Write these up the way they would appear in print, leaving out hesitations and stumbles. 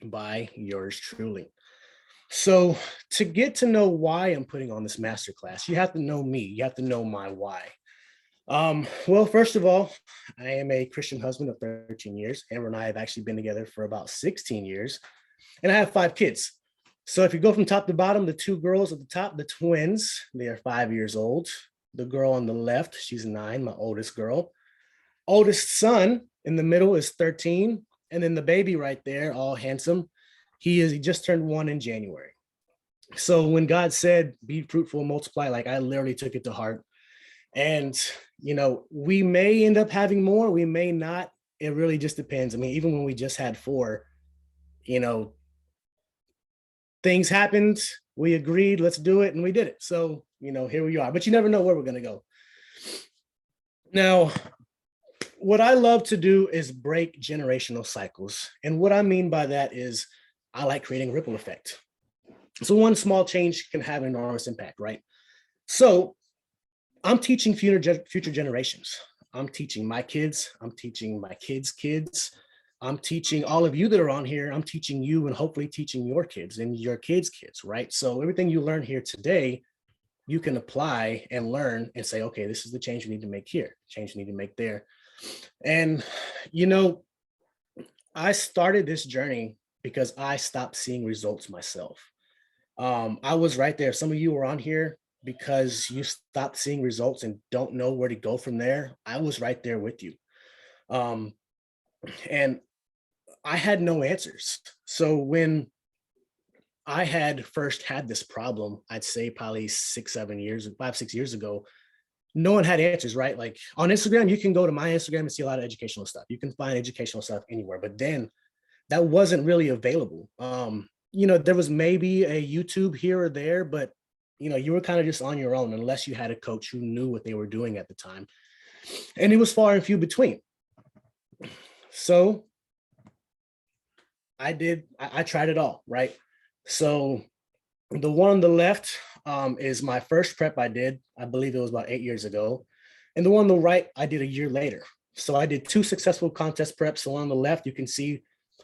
by yours truly. So, to get to know why I'm putting on this masterclass, you have to know me. You have to know my why. Well, first of all, I am a Christian husband of 13 years. Amber and I have actually been together for about 16 years, and I have 5 kids. So if you go from top to bottom, the two girls at the top, the twins, they are 5 years old. The girl on the left, she's 9, my oldest girl. Oldest son in the middle is 13. And then the baby right there, all handsome, he just turned 1 in January. So when God said, be fruitful and multiply, like I literally took it to heart. And, we may end up having more, we may not. It really just depends. I mean, even when we just had 4, you know, things happened. We agreed, let's do it. And we did it. So, here we are. But you never know where we're going to go. Now, what I love to do is break generational cycles. And what I mean by that is I like creating a ripple effect. So one small change can have an enormous impact, right? So I'm teaching future generations. I'm teaching my kids. I'm teaching my kids' kids. I'm teaching all of you that are on here. I'm teaching you and hopefully teaching your kids and your kids' kids, right? So everything you learn here today, you can apply and learn and say, okay, this is the change we need to make here, change we need to make there. And, I started this journey because I stopped seeing results myself. I was right there. Some of you were on here because you stopped seeing results and don't know where to go from there. I was right there with you. Um, and I had no answers. So when I had first had this problem, I'd say probably 6 years ago, no one had answers, right? Like on Instagram, you can go to my Instagram and see a lot of educational stuff. You can find educational stuff anywhere, but then that wasn't really available. There was maybe a YouTube here or there, but you were kind of just on your own unless you had a coach who knew what they were doing at the time. And it was far and few between. So I tried it all, right? So the one on the left is my first prep I did. I believe it was about 8 years ago. And the one on the right, I did a year later. So I did 2 successful contest preps. The one on the left, you can see,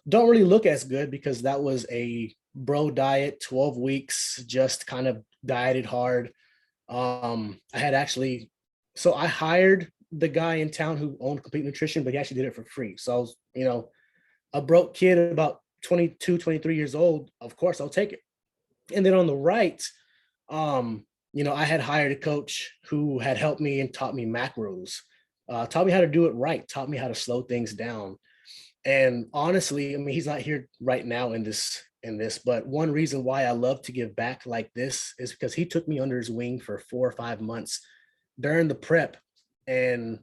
don't really look as good because that was a bro diet, 12 weeks, just kind of dieted hard. I had actually, so I hired the guy in town who owned Complete Nutrition, but he actually did it for free. So I was, a broke kid about 22, 23 years old. Of course, I'll take it. And then on the right, I had hired a coach who had helped me and taught me macros, taught me how to do it right, taught me how to slow things down. And honestly, I mean, he's not here right now in this, but one reason why I love to give back like this is because he took me under his wing for 4 or 5 months during the prep. And,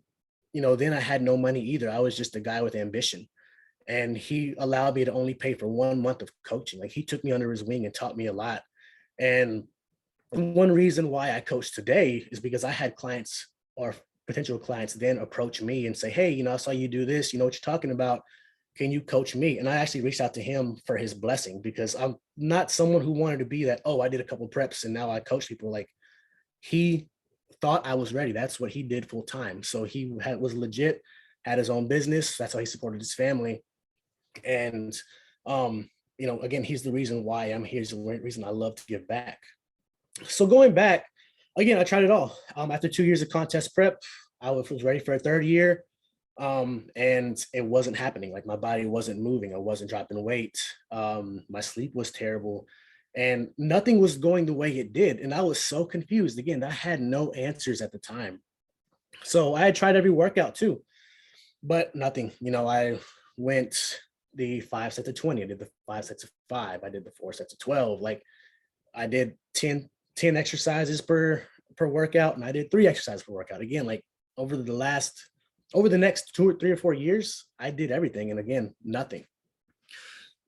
then I had no money either. I was just a guy with ambition. And he allowed me to only pay for 1 month of coaching. Like he took me under his wing and taught me a lot. And one reason why I coach today is because I had clients or potential clients then approach me and say, hey, I saw you do this, you know what you're talking about. Can you coach me? And I actually reached out to him for his blessing because I'm not someone who wanted to be that, oh, I did a couple preps and now I coach people. Like he thought I was ready. That's what he did full time. So he was legit, had his own business. That's how he supported his family. And, again, he's the reason why I'm here. He's the reason I love to give back. So going back, again, I tried it all. After 2 years of contest prep, I was ready for a third year. And it wasn't happening. Like my body wasn't moving. I wasn't dropping weight. My sleep was terrible and nothing was going the way it did. And I was so confused. Again, I had no answers at the time. So I had tried every workout too, but nothing. I went the 5 sets of 20. I did the 5 sets of 5. I did the 4 sets of 12. Like I did 10 exercises per workout, and I did 3 exercises per workout. Again, like over the next 2 or 3 or 4 years, I did everything. And again, nothing.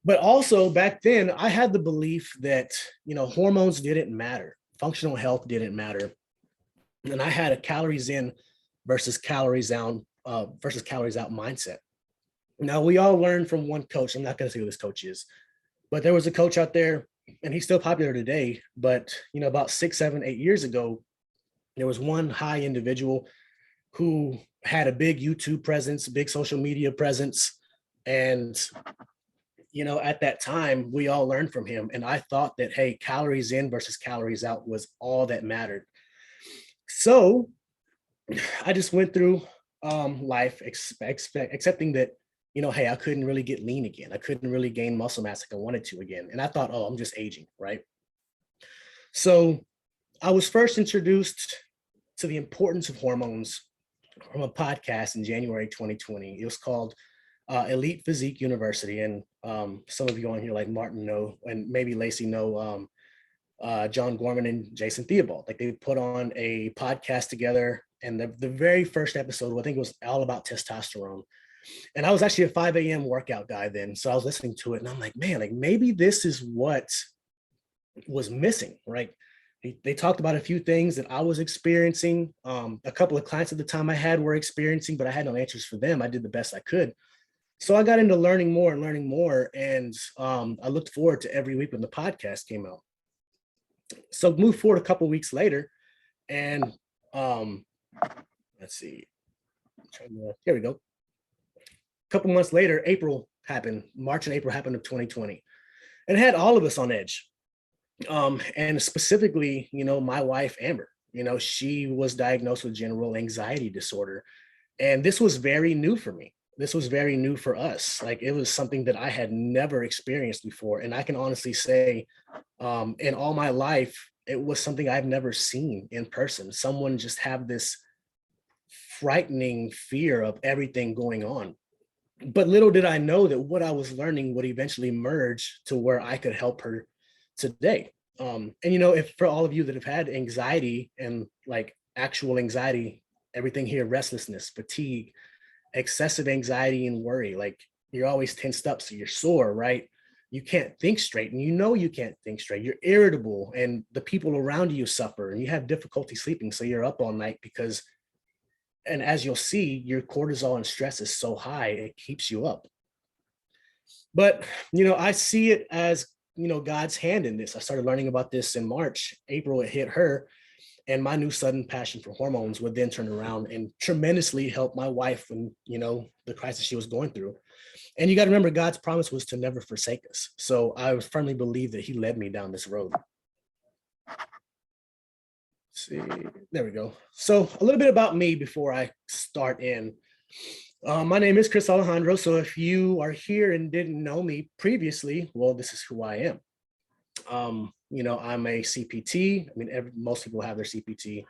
But also back then I had the belief that, hormones didn't matter. Functional health didn't matter. And I had a calories in versus calories out mindset. Now we all learned from one coach. I'm not going to say who this coach is, but there was a coach out there and he's still popular today. But, about 6, 7, 8 years ago, there was one high individual who had a big YouTube presence, big social media presence. And at that time, we all learned from him. And I thought that, hey, calories in versus calories out was all that mattered. So I just went through life accepting that, hey, I couldn't really get lean again. I couldn't really gain muscle mass like I wanted to again. And I thought, oh, I'm just aging, right? So I was first introduced to the importance of hormones from a podcast in January 2020. It was called Elite Physique University. And some of you on here like Martin know, and maybe Lacey know John Gorman and Jason Theobald. Like they put on a podcast together. And the very first episode, I think it was all about testosterone. And I was actually a 5 a.m. workout guy then. So I was listening to it and I'm like, man, like maybe this is what was missing, right? They talked about a few things that I was experiencing. A couple of clients at the time I had were experiencing, but I had no answers for them. I did the best I could. So I got into learning more. And I looked forward to every week when the podcast came out. So move forward a couple of weeks later and let's see. Here we go. A couple months later, March and April happened of 2020. And it had all of us on edge. And specifically, my wife, Amber, she was diagnosed with general anxiety disorder. And this was very new for me. This was very new for us. Like it was something that I had never experienced before. And I can honestly say, in all my life, it was something I've never seen in person. Someone just have this frightening fear of everything going on. But little did I know that what I was learning would eventually merge to where I could help her today. And if for all of you that have had anxiety and like actual anxiety, everything here, restlessness, fatigue, excessive anxiety and worry, like you're always tensed up, so you're sore, right? You can't think straight, and you can't think straight. You're irritable, and the people around you suffer, and you have difficulty sleeping, so you're up all night because, and as you'll see, your cortisol and stress is so high, it keeps you up. But, I see it as, God's hand in this. I started learning about this in March. April, it hit her. And my new sudden passion for hormones would then turn around and tremendously help my wife when, the crisis she was going through. And you got to remember, God's promise was to never forsake us. So I firmly believe that he led me down this road. Let's see, there we go. So a little bit about me before I start in. My name is Chris Alejandro. So if you are here and didn't know me previously, well, this is who I am. I'm a CPT. I mean, most people have their CPT.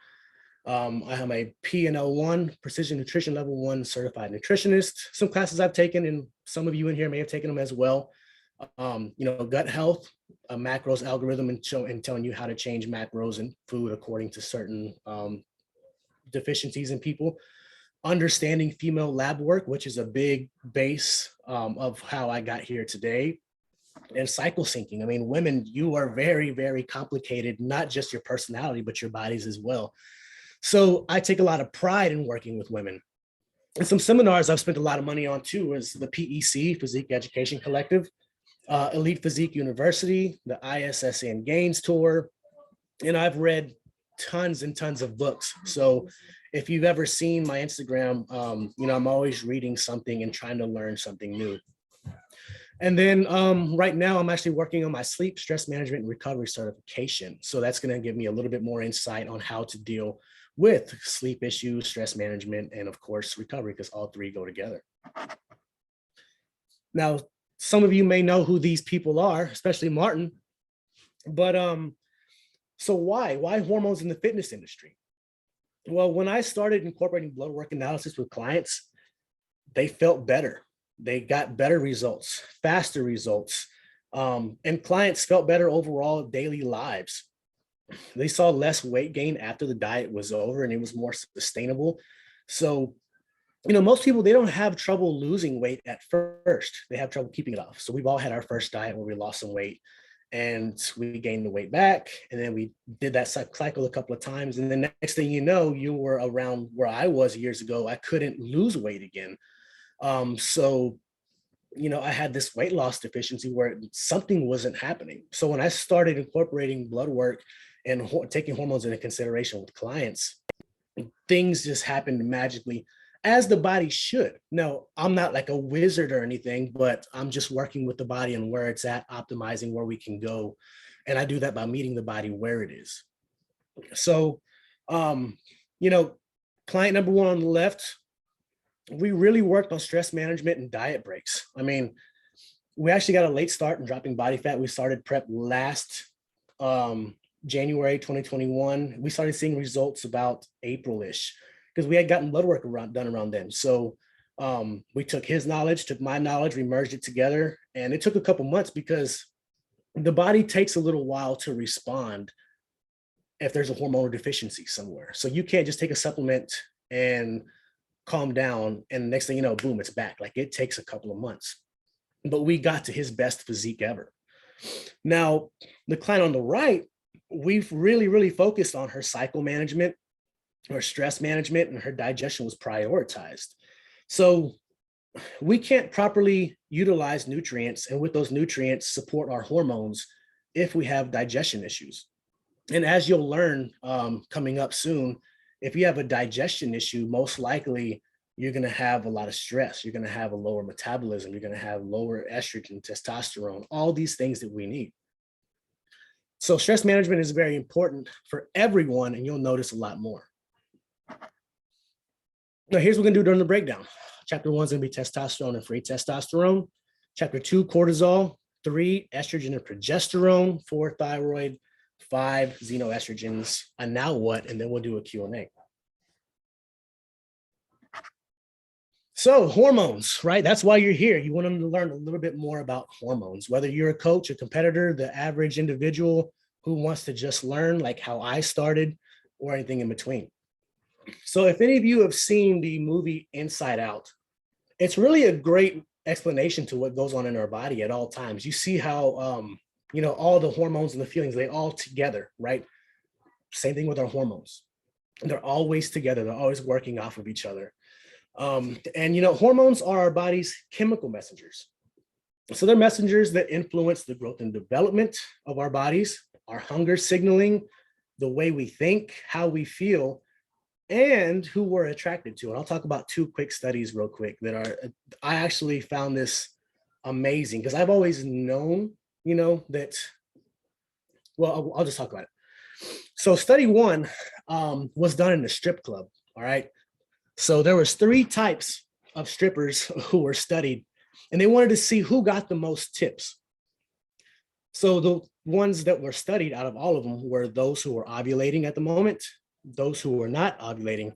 I am a P&L1, Precision Nutrition Level 1 certified nutritionist. Some classes I've taken, and some of you in here may have taken them as well. Gut health, a macros algorithm, and telling you how to change macros and food according to certain deficiencies in people. Understanding female lab work, which is a big base of how I got here today. And cycle syncing. I mean, women, you are very, very complicated, not just your personality, but your bodies as well. So I take a lot of pride in working with women. And some seminars I've spent a lot of money on too is the PEC, Physique Education Collective, Elite Physique University, the ISSN Gains Tour, and I've read tons and tons of books. So if you've ever seen my Instagram, I'm always reading something and trying to learn something new. And then right now I'm actually working on my sleep, stress management, and recovery certification. So that's going to give me a little bit more insight on how to deal with sleep issues, stress management, and of course, recovery, because all three go together. Now, some of you may know who these people are, especially Martin, but so why hormones in the fitness industry? Well, when I started incorporating blood work analysis with clients, they felt better. They got better results, faster results, and clients felt better overall daily lives. They saw less weight gain after the diet was over and it was more sustainable. So, most people, they don't have trouble losing weight at first. They have trouble keeping it off. So we've all had our first diet where we lost some weight and we gained the weight back. And then we did that cycle a couple of times. And the next thing you know, you were around where I was years ago. I couldn't lose weight again. So, I had this weight loss deficiency where something wasn't happening. So when I started incorporating blood work and taking hormones into consideration with clients, things just happened magically as the body should. No, I'm not like a wizard or anything, but I'm just working with the body and where it's at, optimizing where we can go. And I do that by meeting the body where it is. So, um, you know, client number one on the left, we really worked on stress management and diet breaks. I mean, we actually got a late start in dropping body fat. We started prep last January 2021. We started seeing results about April-ish because we had gotten blood work done around then. So we took his knowledge, took my knowledge, we merged it together. And it took a couple months because the body takes a little while to respond if there's a hormonal deficiency somewhere. So you can't just take a supplement and calm down and next thing you know, boom, it's back. Like it takes a couple of months. But we got to his best physique ever. Now, the client on the right, we've really focused on her cycle management, her stress management, and her digestion was prioritized. So we can't properly utilize nutrients and with those nutrients support our hormones if we have digestion issues. And as you'll learn coming up soon, if you have a digestion issue, most likely you're going to have a lot of stress. You're going to have a lower metabolism. You're going to have lower estrogen, testosterone, all these things that we need. So stress management is very important for everyone, and you'll notice a lot more. Now, here's what we're going to do during the breakdown. Chapter 1 is going to be testosterone and free testosterone. Chapter 2, cortisol. 3, estrogen and progesterone. 4, thyroid. 5, xenoestrogens. And now what? And then we'll do a Q&A. So hormones, right? That's why you're here. You want them to learn a little bit more about hormones, whether you're a coach, a competitor, the average individual who wants to just learn like how I started or anything in between. So if any of you have seen the movie Inside Out, it's really a great explanation to what goes on in our body at all times. You see how, you know, all the hormones and the feelings, they all together, right? Same thing with our hormones. They're always together. They're always working off of each other. And, you know, hormones are our body's chemical messengers. So they're messengers that influence the growth and development of our bodies, our hunger signaling, the way we think, how we feel, and who we're attracted to. And I'll talk about 2 quick studies real quick that are, I actually found this amazing because I've always known, you know, that, well, I'll just talk about it. So study 1 was done in a strip club, all right? So there was 3 types of strippers who were studied, and they wanted to see who got the most tips. So the ones that were studied out of all of them were those who were ovulating at the moment, those who were not ovulating,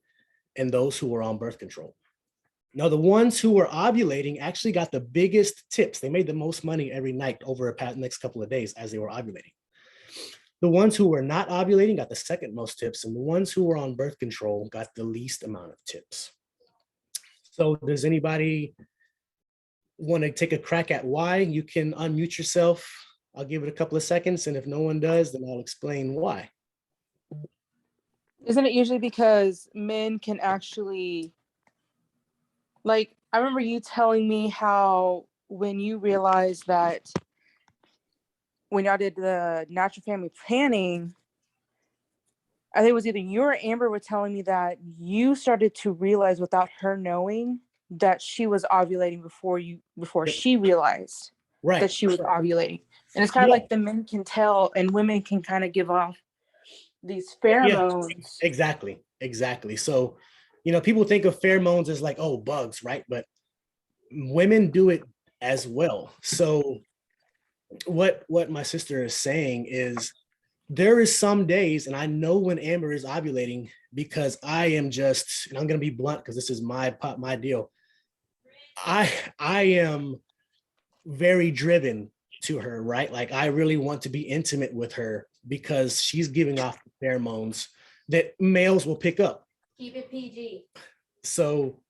and those who were on birth control. Now, the ones who were ovulating actually got the biggest tips. They made the most money every night over the next couple of days as they were ovulating. The ones who were not ovulating got the second most tips, and the ones who were on birth control got the least amount of tips. So does anybody want to take a crack at why? You can unmute yourself. I'll give it a couple of seconds, and if no one does, then I'll explain why. Isn't it usually because men can actually, like, I remember you telling me how when you realized that when y'all did the natural family planning, I think it was either you or Amber were telling me that you started to realize without her knowing that she was ovulating before she realized that she was ovulating. And it's kind of like the men can tell and women can kind of give off these pheromones. Yeah, exactly. So, you know, people think of pheromones as like, oh, bugs, right? But women do it as well. So what my sister is saying is there is some days, and I know when Amber is ovulating because I am just, and I'm going to be blunt because this is my deal. I am very driven to her, right? Like I really want to be intimate with her because she's giving off pheromones that males will pick up. Keep it PG. So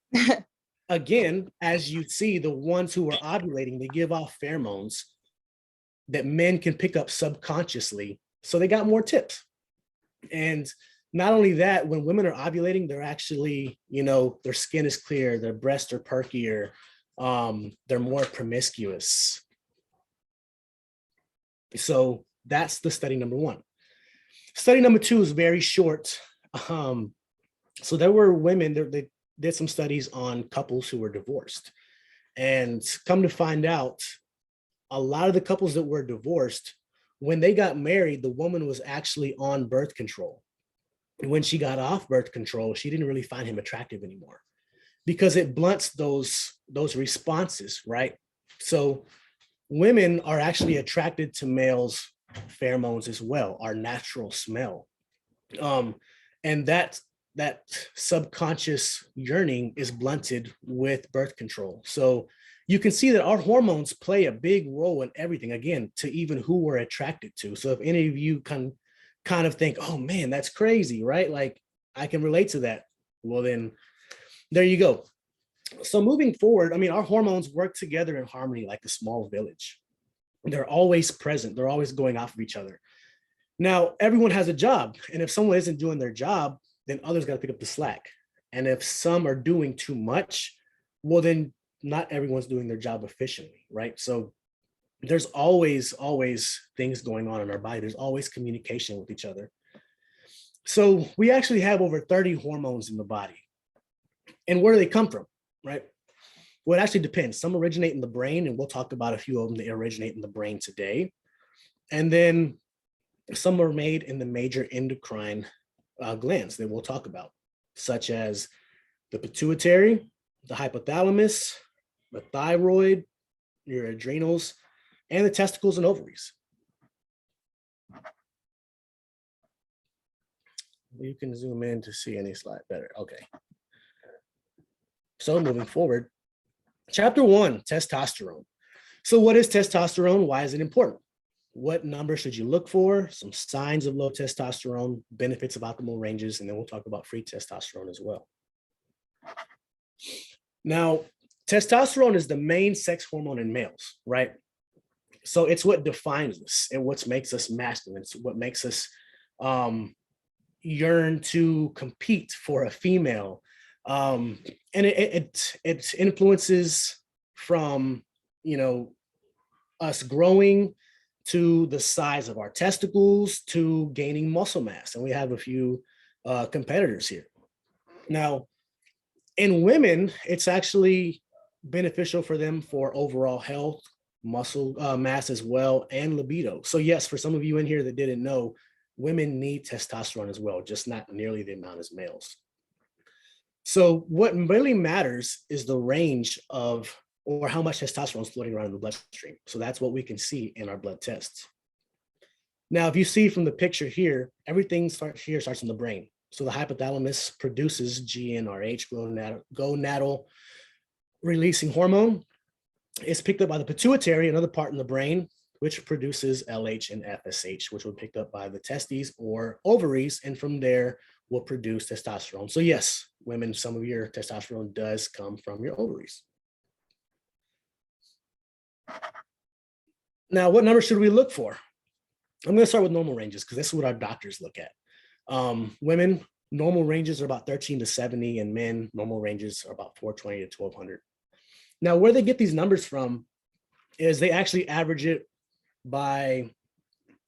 again, as you see, the ones who are ovulating, they give off pheromones that men can pick up subconsciously. So they got more tips. And not only that, when women are ovulating, they're actually, you know, their skin is clear, their breasts are perkier, they're more promiscuous. So that's the study number 1. Study number 2 is very short. So there were women, did some studies on couples who were divorced. And come to find out, a lot of the couples that were divorced, when they got married, the woman was actually on birth control. And when she got off birth control, she didn't really find him attractive anymore because it blunts those responses, right? So women are actually attracted to males' pheromones as well, our natural smell. And that subconscious yearning is blunted with birth control. So you can see that our hormones play a big role in everything, again, to even who we're attracted to. So if any of you can kind of think, oh man, that's crazy, right? Like I can relate to that. Well, then there you go. So moving forward, I mean, our hormones work together in harmony like a small village. They're always present. They're always going off of each other. Now, everyone has a job. And if someone isn't doing their job, then others got to pick up the slack. And if some are doing too much, well, then not everyone's doing their job efficiently, right? So there's always things going on in our body. There's always communication with each other. So we actually have over 30 hormones in the body. And where do they come from, right? Well, it actually depends. Some originate in the brain, and we'll talk about a few of them that originate in the brain today. And then some are made in the major endocrine glands that we'll talk about, such as the pituitary, the hypothalamus, the thyroid, your adrenals, and the testicles and ovaries. You can zoom in to see any slide better. Okay. So moving forward, chapter 1, testosterone. So what is testosterone? Why is it important? What number should you look for? Some signs of low testosterone, benefits of optimal ranges, and then we'll talk about free testosterone as well. Now, testosterone is the main sex hormone in males, right? So it's what defines us and what makes us masculine. It's what makes us yearn to compete for a female. And it influences from, us growing to the size of our testicles to gaining muscle mass. And we have a few competitors here. Now, in women, it's actually beneficial for them for overall health, muscle mass as well, and libido. So yes, for some of you in here that didn't know, women need testosterone as well, just not nearly the amount as males. So what really matters is the range of, or how much testosterone is floating around in the bloodstream. So that's what we can see in our blood tests. Now, if you see from the picture here, everything starts in the brain. So the hypothalamus produces GnRH, gonadal releasing hormone. It's picked up by the pituitary, another part in the brain, which produces LH and FSH, which will be picked up by the testes or ovaries, and from there will produce testosterone. So yes, women, some of your testosterone does come from your ovaries. Now, what number should we look for? I'm going to start with normal ranges because this is what our doctors look at. Women, normal ranges are about 13 to 70, and men, normal ranges are about 420 to 1200. Now, where they get these numbers from is they actually average it by,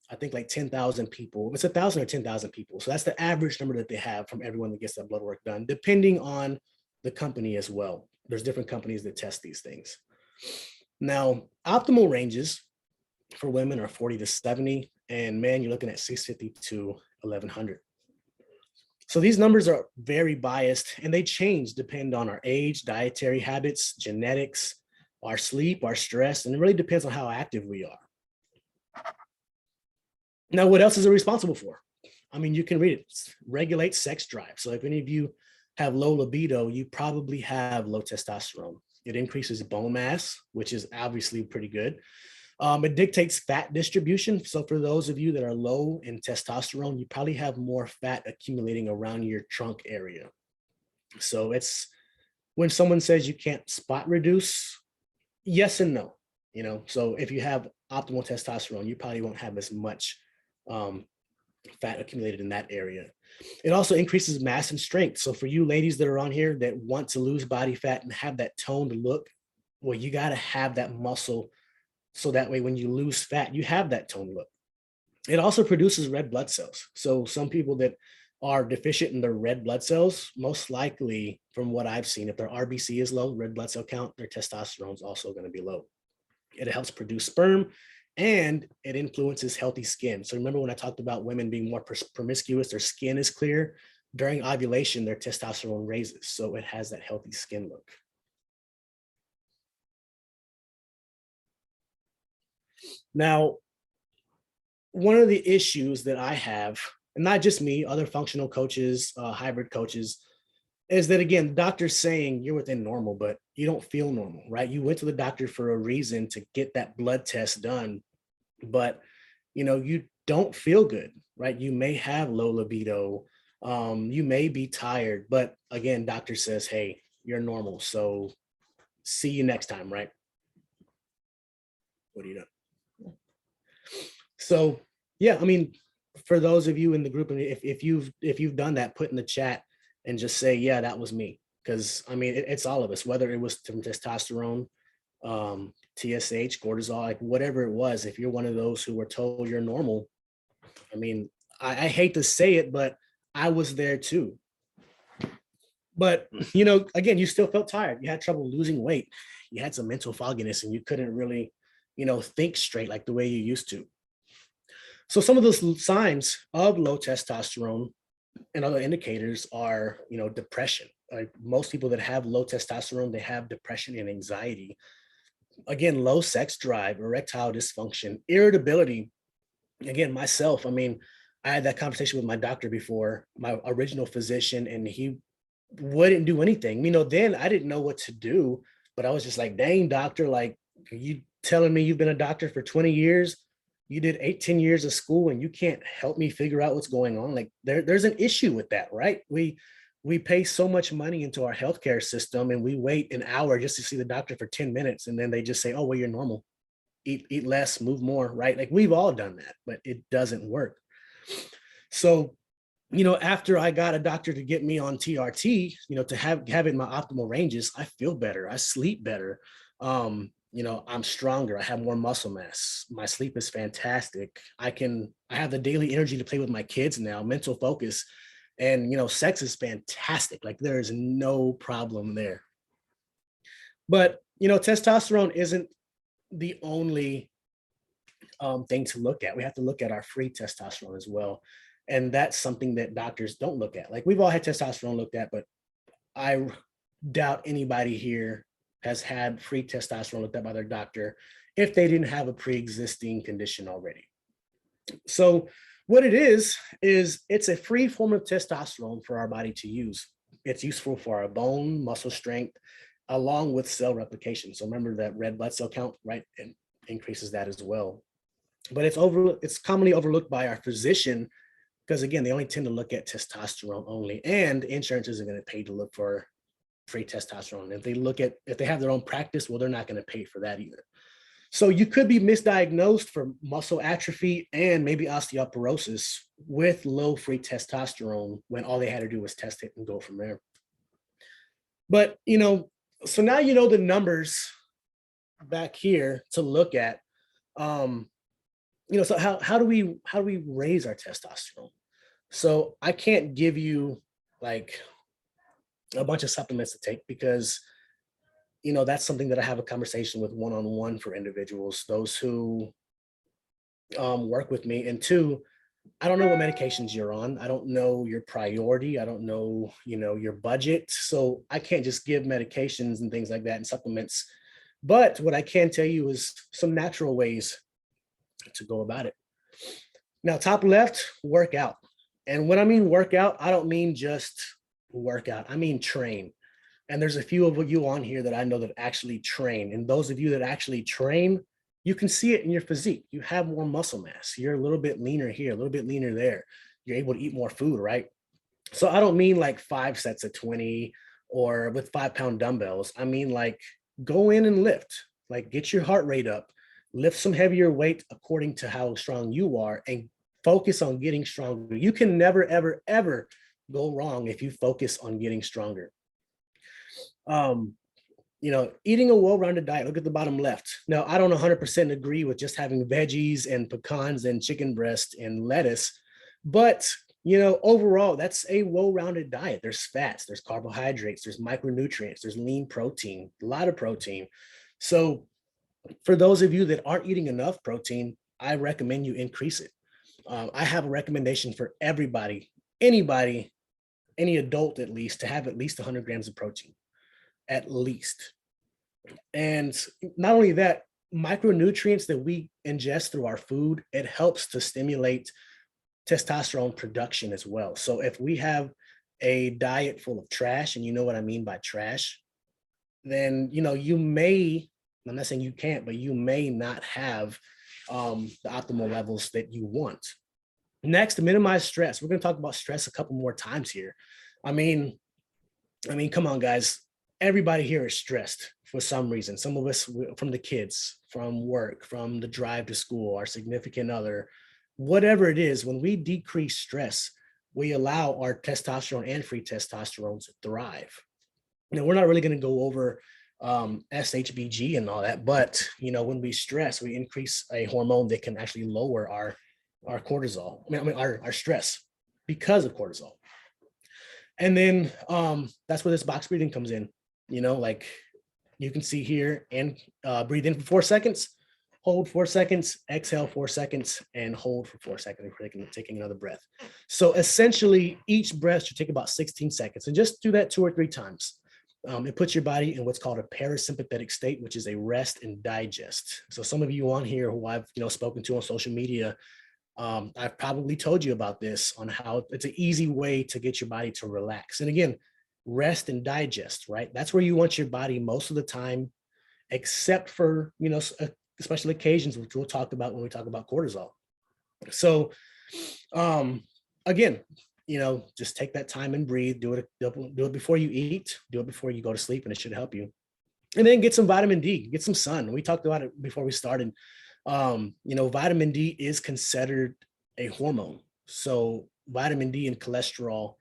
I think, like 10,000 people. It's 1,000 or 10,000 people. So that's the average number that they have from everyone that gets that blood work done, depending on the company as well. There's different companies that test these things. Now, optimal ranges for women are 40 to 70, and men, you're looking at 650 to 1100. So these numbers are very biased, and they change depending on our age, dietary habits, genetics, our sleep, our stress, and it really depends on how active we are. Now, what else is it responsible for? I mean, you can read it. It regulates sex drive. So if any of you have low libido, you probably have low testosterone. It increases bone mass, which is obviously pretty good. It dictates fat distribution. So for those of you that are low in testosterone, you probably have more fat accumulating around your trunk area. So it's when someone says you can't spot reduce, yes and no. So if you have optimal testosterone, you probably won't have as much fat accumulated in that area. It also increases mass and strength. So for you ladies that are on here that want to lose body fat and have that toned look, well, you got to have that muscle. So that way, when you lose fat, you have that toned look. It also produces red blood cells. So some people that are deficient in their red blood cells, most likely from what I've seen, if their RBC is low, red blood cell count, their testosterone is also going to be low. It helps produce sperm and it influences healthy skin. So remember when I talked about women being more promiscuous, their skin is clear. During ovulation, their testosterone raises. So it has that healthy skin look. Now, one of the issues that I have, and not just me, other functional coaches, hybrid coaches, is that again, doctor's saying you're within normal, but you don't feel normal, right? You went to the doctor for a reason to get that blood test done, but you don't feel good, right? You may have low libido, you may be tired, but again, doctor says, hey, you're normal, so see you next time, right? What do you know? So yeah, I mean, for those of you in the group, and if you've done that, put in the chat and just say, yeah, that was me. Because I mean, it's all of us, whether it was from testosterone, TSH, cortisol, like whatever it was. If you're one of those who were told you're normal, I mean, I hate to say it, but I was there too. But again, you still felt tired. You had trouble losing weight. You had some mental fogginess, and you couldn't really, think straight like the way you used to. So some of those signs of low testosterone and other indicators are, depression. Like most people that have low testosterone, they have depression and anxiety. Again, low sex drive, erectile dysfunction, irritability. Again, myself, I mean, I had that conversation with my doctor before, my original physician, and he wouldn't do anything. Then I didn't know what to do, but I was just like, dang, doctor, like, are you telling me you've been a doctor for 20 years? You did 18 years of school and you can't help me figure out what's going on. Like there's an issue with that, right? We pay so much money into our healthcare system and we wait an hour just to see the doctor for 10 minutes. And then they just say, oh, well, you're normal. Eat less, move more, right? Like we've all done that, but it doesn't work. So, after I got a doctor to get me on TRT, to have it in my optimal ranges, I feel better. I sleep better. I'm stronger. I have more muscle mass. My sleep is fantastic. I have the daily energy to play with my kids now, mental focus, and, sex is fantastic. Like there is no problem there. But, testosterone isn't the only thing to look at. We have to look at our free testosterone as well. And that's something that doctors don't look at. Like we've all had testosterone looked at, but I doubt anybody here has had free testosterone looked at by their doctor if they didn't have a pre-existing condition already. So what it is it's a free form of testosterone for our body to use. It's useful for our bone, muscle strength, along with cell replication. So remember that red blood cell count, right? It increases that as well. But it's commonly overlooked by our physician because again, they only tend to look at testosterone only, and insurance isn't going to pay to look for free testosterone. If they have their own practice, well, they're not going to pay for that either. So you could be misdiagnosed for muscle atrophy and maybe osteoporosis with low free testosterone when all they had to do was test it and go from there. But, so now the numbers back here to look at. So how do we raise our testosterone? So I can't give you like a bunch of supplements to take because, that's something that I have a conversation with one-on-one for individuals, those who work with me. And two, I don't know what medications you're on. I don't know your priority. I don't know, your budget. So I can't just give medications and things like that and supplements. But what I can tell you is some natural ways to go about it. Now, top left, workout. And when I mean workout, I don't mean just workout. I mean train. And there's a few of you on here that I know that actually train. And those of you that actually train, you can see it in your physique. You have more muscle mass. You're a little bit leaner here, a little bit leaner there. You're able to eat more food, right? So I don't mean like 5 sets of 20 or with 5-pound dumbbells. I mean like go in and lift, like get your heart rate up, lift some heavier weight according to how strong you are and focus on getting stronger. You can never, ever, ever go wrong if you focus on getting stronger. Eating a well-rounded diet. Look at the bottom left. Now, I don't 100% agree with just having veggies and pecans and chicken breast and lettuce, but overall, that's a well-rounded diet. There's fats, there's carbohydrates, there's micronutrients, there's lean protein, a lot of protein. So for those of you that aren't eating enough protein, I recommend you increase it. I have a recommendation for everybody, anybody, any adult at least, to have at least 100 grams of protein, at least. And not only that, micronutrients that we ingest through our food, it helps to stimulate testosterone production as well. So if we have a diet full of trash, and you know what I mean by trash, then you may, I'm not saying you can't, but you may not have the optimal levels that you want. Next, minimize stress. We're going to talk about stress a couple more times here. I mean, come on, guys. Everybody here is stressed for some reason. Some of us, from the kids, from work, from the drive to school, our significant other, whatever it is, when we decrease stress, we allow our testosterone and free testosterone to thrive. Now, we're not really going to go over SHBG and all that, but when we stress, we increase a hormone that can actually lower our cortisol. Our stress because of cortisol. And then that's where this box breathing comes in. Like you can see here, and breathe in for 4 seconds, hold 4 seconds, exhale 4 seconds, and hold for 4 seconds before taking another breath. So essentially, each breath should take about 16 seconds, and just do that 2 or 3 times. It puts your body in what's called a parasympathetic state, which is a rest and digest. So some of you on here who I've spoken to on social media, I've probably told you about this, on how it's an easy way to get your body to relax. And again, rest and digest, right? That's where you want your body most of the time, except for, special occasions, which we'll talk about when we talk about cortisol. So again, just take that time and breathe. Do it before you eat, do it before you go to sleep, and it should help you. And then get some vitamin D, get some sun. We talked about it before we started. Vitamin D is considered a hormone. So vitamin D and cholesterol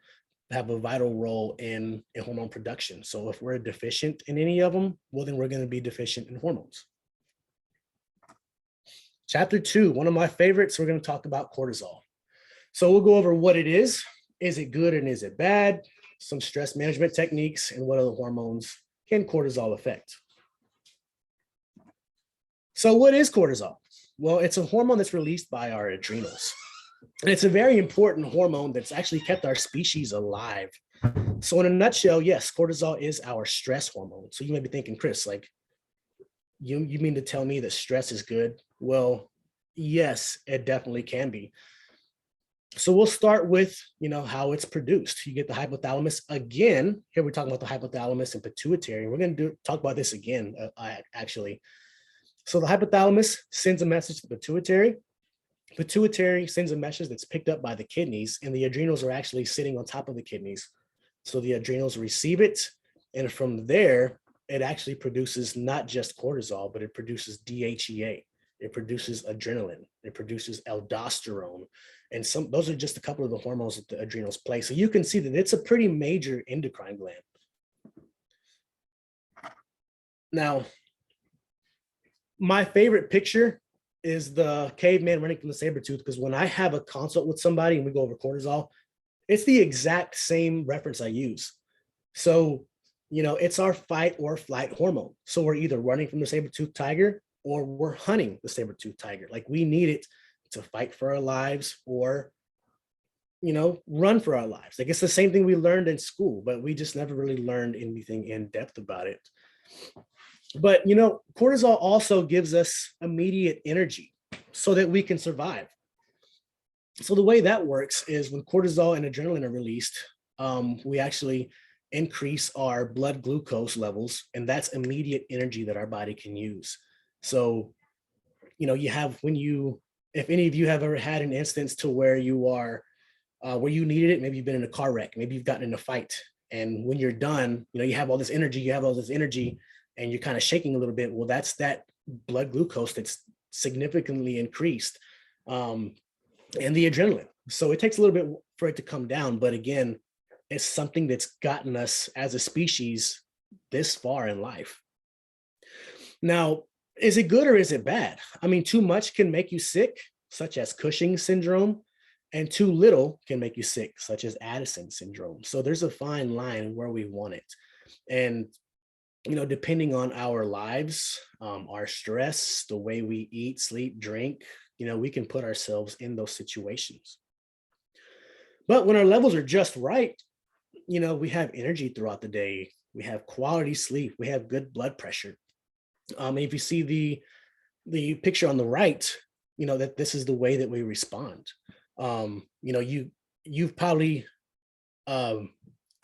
have a vital role in hormone production. So if we're deficient in any of them, well, then we're going to be deficient in hormones. Chapter 2, one of my favorites, we're going to talk about cortisol. So we'll go over what it is it good and is it bad, some stress management techniques, and what other hormones can cortisol affect. So what is cortisol? Well, it's a hormone that's released by our adrenals. And it's a very important hormone that's actually kept our species alive. So in a nutshell, yes, cortisol is our stress hormone. So you may be thinking, Chris, like, you mean to tell me that stress is good? Well, yes, it definitely can be. So we'll start with, how it's produced. You get the hypothalamus. Again, here we're talking about the hypothalamus and pituitary. We're going to talk about this again, actually. So the hypothalamus sends a message to the pituitary. Pituitary sends a message that's picked up by the kidneys, and the adrenals are actually sitting on top of the kidneys. So the adrenals receive it, and from there, it actually produces not just cortisol, but it produces DHEA. It produces adrenaline. It produces aldosterone. And those are just a couple of the hormones that the adrenals play. So you can see that it's a pretty major endocrine gland. Now, my favorite picture is the caveman running from the saber tooth, because when I have a consult with somebody and we go over cortisol, it's the exact same reference I use. So, it's our fight or flight hormone. So we're either running from the saber-toothed tiger or we're hunting the saber-toothed tiger. Like, we need it to fight for our lives or, run for our lives. Like, it's the same thing we learned in school, but we just never really learned anything in depth about it. But, cortisol also gives us immediate energy so that we can survive. So the way that works is when cortisol and adrenaline are released, we actually increase our blood glucose levels, and that's immediate energy that our body can use. So, if any of you have ever had an instance to where you are, where you needed it, maybe you've been in a car wreck, maybe you've gotten in a fight, and when you're done, you have all this energy, and you're kind of shaking a little bit. Well, that's that blood glucose that's significantly increased, and the adrenaline. So it takes a little bit for it to come down, but again, it's something that's gotten us as a species this far in life. Now, is it good or is it bad? I mean, too much can make you sick, such as Cushing's syndrome. and too little can make you sick, such as Addison syndrome. So there's a fine line where we want it. And, depending on our lives, our stress, the way we eat, sleep, drink, we can put ourselves in those situations. But when our levels are just right, we have energy throughout the day. We have quality sleep. We have good blood pressure. If you see the picture on the right, that this is the way that we respond. You've probably um,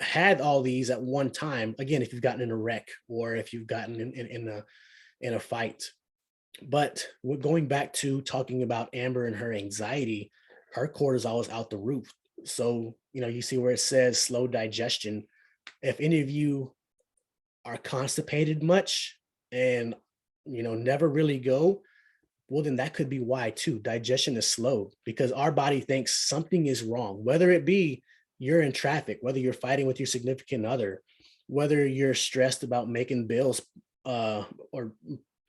had all these at one time. Again, if you've gotten in a wreck or if you've gotten in a fight. But we're going back to talking about Amber and her anxiety. Her cortisol is out the roof. So you see where it says slow digestion. If any of you are constipated much and never really go, well, then that could be why too. Digestion is slow because our body thinks something is wrong, whether it be you're in traffic, whether you're fighting with your significant other, whether you're stressed about making bills or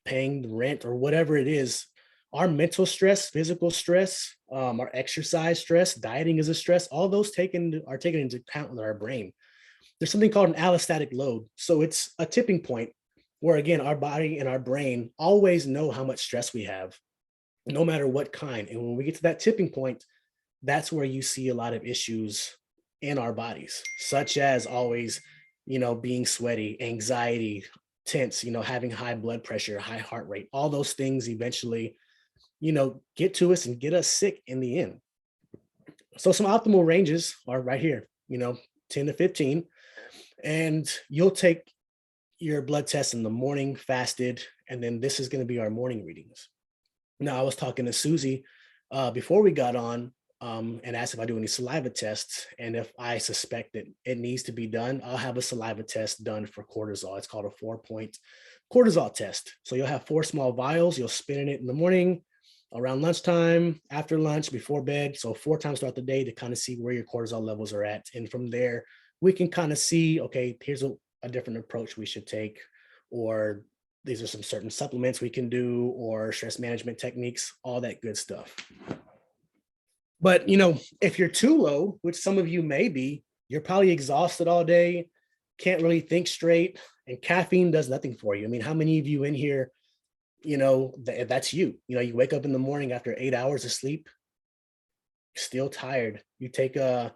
paying the rent or whatever it is. Our mental stress, physical stress, our exercise stress, dieting is a stress. All those are taken into account with our brain. There's something called an allostatic load. So it's a tipping point where, again, our body and our brain always know how much stress we have, no matter what kind. And when we get to that tipping point, that's where you see a lot of issues in our bodies, such as always, being sweaty, anxiety, tense, having high blood pressure, high heart rate, all those things eventually, get to us and get us sick in the end. So some optimal ranges are right here, 10 to 15. And you'll take your blood test in the morning, fasted, and then this is going to be our morning readings. Now, I was talking to Susie before we got on and asked if I do any saliva tests. And if I suspect that it needs to be done, I'll have a saliva test done for cortisol. It's called a 4-point cortisol test. So you'll have 4 small vials. You'll spin it in the morning, around lunchtime, after lunch, before bed. So 4 times throughout the day to kind of see where your cortisol levels are at. And from there, we can kind of see, okay, here's a different approach we should take, or these are some certain supplements we can do, or stress management techniques, all that good stuff. But, if you're too low, which some of you may be, you're probably exhausted all day, can't really think straight, and caffeine does nothing for you. I mean, how many of you in here, that's you? You wake up in the morning after 8 hours of sleep, still tired. You take a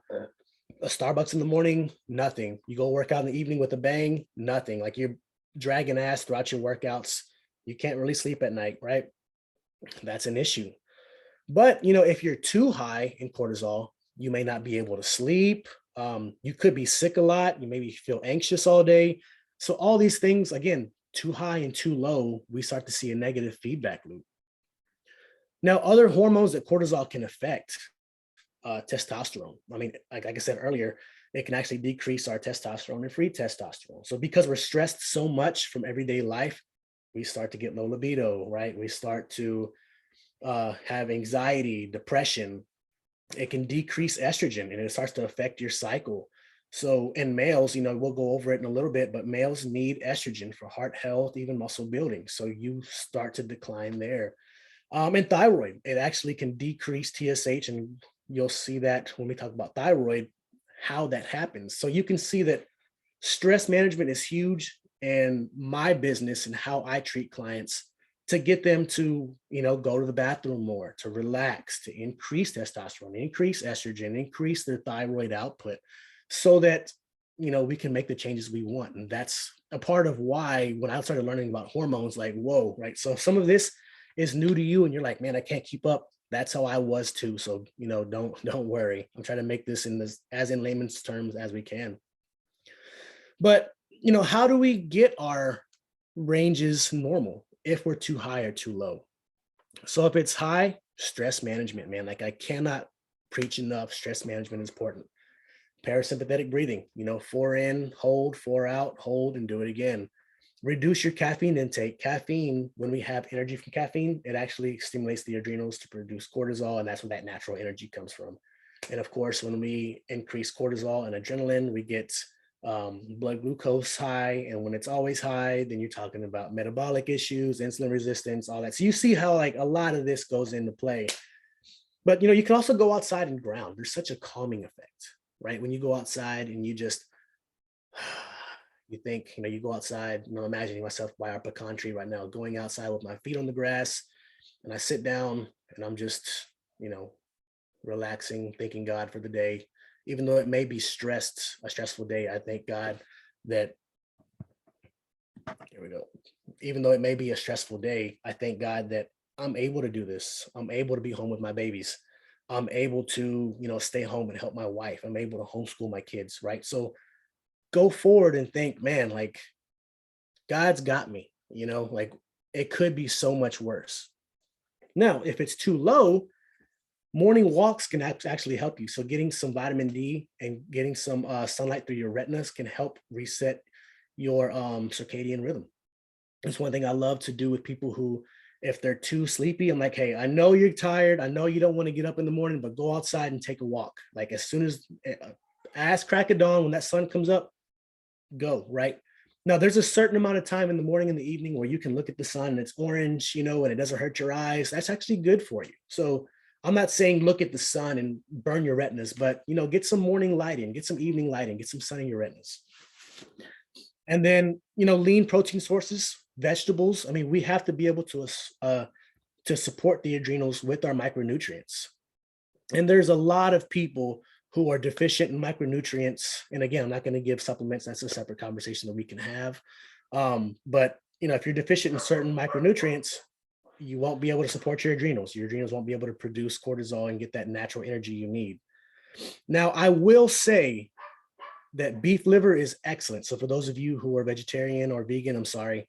Starbucks in the morning, nothing. You go work out in the evening with a bang, nothing. Like you're dragging ass throughout your workouts. You can't really sleep at night, right? That's an issue. But, if you're too high in cortisol, you may not be able to sleep. You could be sick a lot. You maybe feel anxious all day. So all these things, again, too high and too low, we start to see a negative feedback loop. Now, other hormones that cortisol can affect, testosterone. I mean, like I said earlier, it can actually decrease our testosterone and free testosterone. So because we're stressed so much from everyday life, we start to get low libido, right? We start to have anxiety, depression. It can decrease estrogen and it starts to affect your cycle. So in males, we'll go over it in a little bit, but males need estrogen for heart health, even muscle building. So you start to decline there. And thyroid, it actually can decrease TSH, and you'll see that when we talk about thyroid, how that happens. So you can see that stress management is huge, and my business and how I treat clients to get them to, go to the bathroom more, to relax, to increase testosterone, increase estrogen, increase their thyroid output so that, we can make the changes we want. And that's a part of why when I started learning about hormones, like, whoa, right? So some of this is new to you and you're like, man, I can't keep up. That's how I was too. So, don't worry. I'm trying to make this as in layman's terms as we can. But, how do we get our ranges normal if we're too high or too low? So if it's high, stress management, man, like I cannot preach enough. Stress management is important. Parasympathetic breathing, 4 in, hold, 4 out, hold, and do it again. Reduce your caffeine intake. Caffeine, when we have energy from caffeine, it actually stimulates the adrenals to produce cortisol, and that's where that natural energy comes from. And of course, when we increase cortisol and adrenaline, we get blood glucose high. And when it's always high, then you're talking about metabolic issues, insulin resistance, all that. So you see how like a lot of this goes into play. But you can also go outside and ground. There's such a calming effect, right? When you go outside and you just you think, you go outside, imagining myself by our pecan tree right now, going outside with my feet on the grass, and I sit down and I'm just, you know, relaxing, thanking God for the day. Even though it may be a stressful day, I thank God that, here we go. Even though it may be a stressful day, I thank God that I'm able to do this. I'm able to be home with my babies. I'm able to, stay home and help my wife. I'm able to homeschool my kids, right? So go forward and think, man, like God's got me, like it could be so much worse. Now, if it's too low, morning walks can actually help you. So getting some vitamin D and getting some sunlight through your retinas can help reset your circadian rhythm. It's one thing I love to do with people who, if they're too sleepy, I'm like, hey, I know you're tired. I know you don't want to get up in the morning, but go outside and take a walk. Like as soon as ass crack of dawn, when that sun comes up, go, right? Now, there's a certain amount of time in the morning and the evening where you can look at the sun and it's orange, and it doesn't hurt your eyes. That's actually good for you. So I'm not saying look at the sun and burn your retinas, but, get some morning light in, get some evening light in, get some sun in your retinas. And then, lean protein sources, vegetables. I mean, we have to be able to support the adrenals with our micronutrients. And there's a lot of people who are deficient in micronutrients. And again, I'm not going to give supplements. That's a separate conversation that we can have. But if you're deficient in certain micronutrients, you won't be able to support your adrenals. Your adrenals won't be able to produce cortisol and get that natural energy you need. Now, I will say that beef liver is excellent. So for those of you who are vegetarian or vegan, I'm sorry.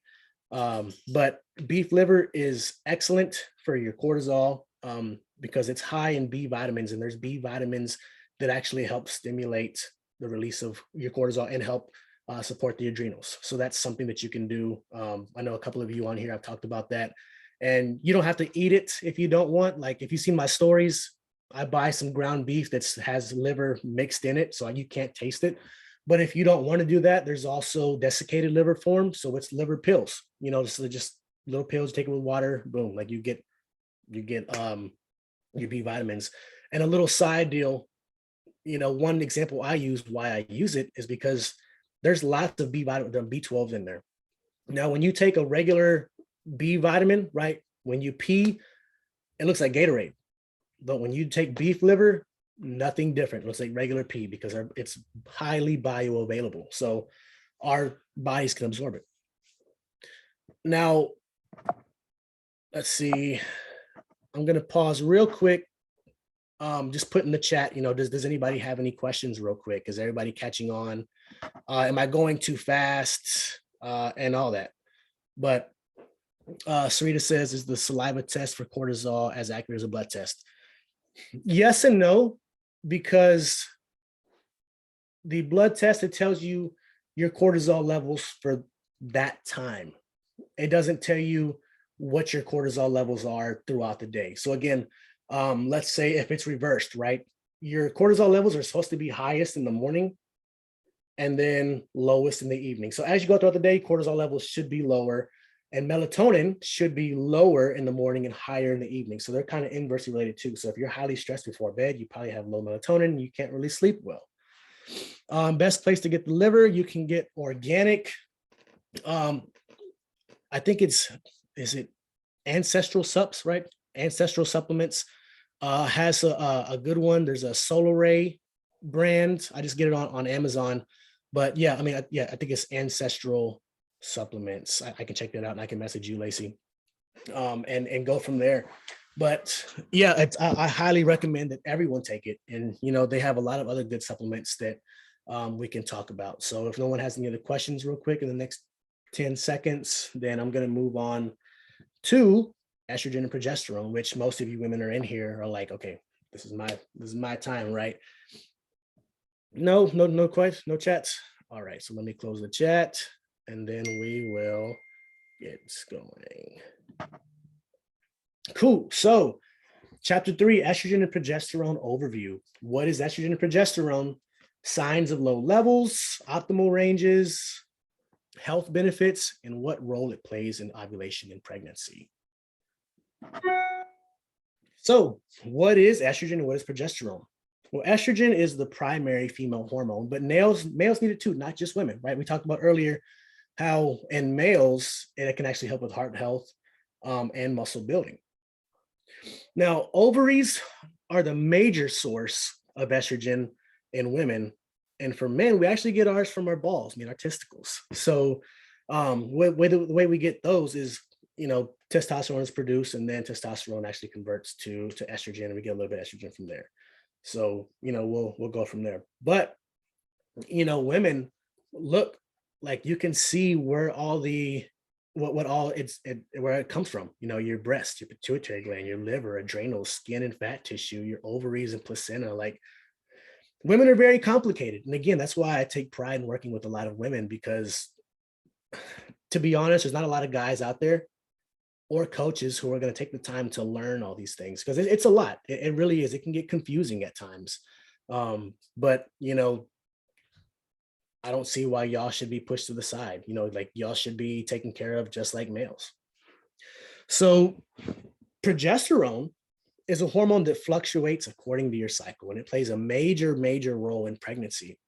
But beef liver is excellent for your cortisol because it's high in B vitamins, and there's B vitamins that actually help stimulate the release of your cortisol and help support the adrenals. So that's something that you can do. I know a couple of you on here, I've talked about that. And you don't have to eat it if you don't want. Like if you've seen my stories, I buy some ground beef that has liver mixed in it, so you can't taste it. But if you don't want to do that, there's also desiccated liver form. So it's liver pills, so just little pills, take it with water, boom, like you get your B vitamins. And a little side deal, one example I use why I use it is because there's lots of B vitamin, B12 in there. Now, when you take a regular B vitamin, right, when you pee, it looks like Gatorade. But when you take beef liver, nothing different. It looks like regular pee because it's highly bioavailable. So our bodies can absorb it. Now, let's see. I'm going to pause real quick. Just put in the chat, does anybody have any questions real quick? Is everybody catching on? Am I going too fast? And all that. But Sarita says, is the saliva test for cortisol as accurate as a blood test? Yes and no, because the blood test, it tells you your cortisol levels for that time. It doesn't tell you what your cortisol levels are throughout the day. So again, let's say if it's reversed, right? Your cortisol levels are supposed to be highest in the morning and then lowest in the evening. So as you go throughout the day, cortisol levels should be lower, and melatonin should be lower in the morning and higher in the evening. So they're kind of inversely related too. So if you're highly stressed before bed, you probably have low melatonin, you can't really sleep well. Best place to get the liver, you can get organic. I think is it Ancestral Sups, right? Ancestral Supplements has a good one. There's a Solaray brand. I just get it on Amazon. But yeah, I mean, I think it's Ancestral Supplements. I can check that out and I can message you, Lacey, and go from there. But yeah, I highly recommend that everyone take it. And, they have a lot of other good supplements that we can talk about. So if no one has any other questions real quick in the next 10 seconds, then I'm going to move on to estrogen and progesterone, which most of you women are in here are like, okay, this is my time, right? No questions, no chats. All right, so let me close the chat and then we will get going. Cool. So chapter 3, estrogen and progesterone overview. What is estrogen and progesterone? Signs of low levels, optimal ranges, health benefits, and what role it plays in ovulation and pregnancy. So what is estrogen and what is progesterone? Well, estrogen is the primary female hormone, but males need it too, not just women, right? We talked about earlier how in males it can actually help with heart health and muscle building. Now, ovaries are the major source of estrogen in women, and for men, we actually get ours from our balls, our testicles. So, the way we get those is, testosterone is produced, and then testosterone actually converts to estrogen, and we get a little bit of estrogen from there. So, we'll go from there. But women, look, like you can see where all the what all where it comes from. Your breast, your pituitary gland, your liver, adrenals, skin and fat tissue, your ovaries and placenta. Like, women are very complicated, and again, that's why I take pride in working with a lot of women, because to be honest, there's not a lot of guys out there or coaches who are going to take the time to learn all these things, because it's a lot. It really is. It can get confusing at times. But I don't see why y'all should be pushed to the side. Like, y'all should be taken care of just like males. So progesterone is a hormone that fluctuates according to your cycle, and it plays a major, major role in pregnancy.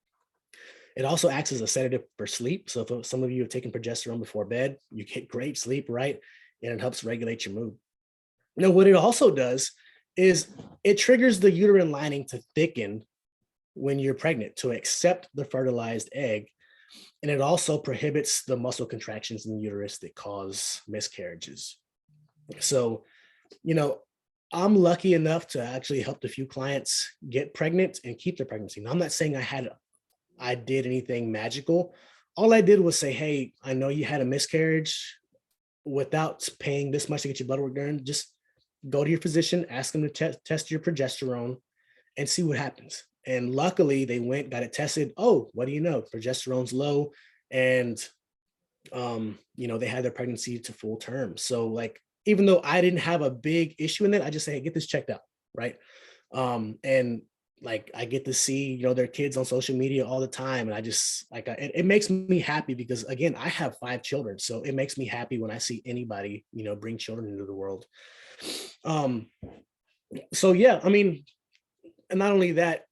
It also acts as a sedative for sleep. So if some of you have taken progesterone before bed, you get great sleep, right? And it helps regulate your mood. Now, what it also does is it triggers the uterine lining to thicken when you're pregnant, to accept the fertilized egg. And it also prohibits the muscle contractions in the uterus that cause miscarriages. So, I'm lucky enough to actually help a few clients get pregnant and keep their pregnancy. Now, I'm not saying I did anything magical. All I did was say, hey, I know you had a miscarriage. Without paying this much to get your blood work done, just go to your physician, ask them to test your progesterone and see what happens. And luckily they got it tested. Oh, what do you know? Progesterone's low. And, they had their pregnancy to full term. So, like, even though I didn't have a big issue in it, I just say, hey, get this checked out. Right. And like, I get to see, their kids on social media all the time. And I just it makes me happy, because again, I have 5 children. So it makes me happy when I see anybody, bring children into the world. So yeah, I mean, and not only that,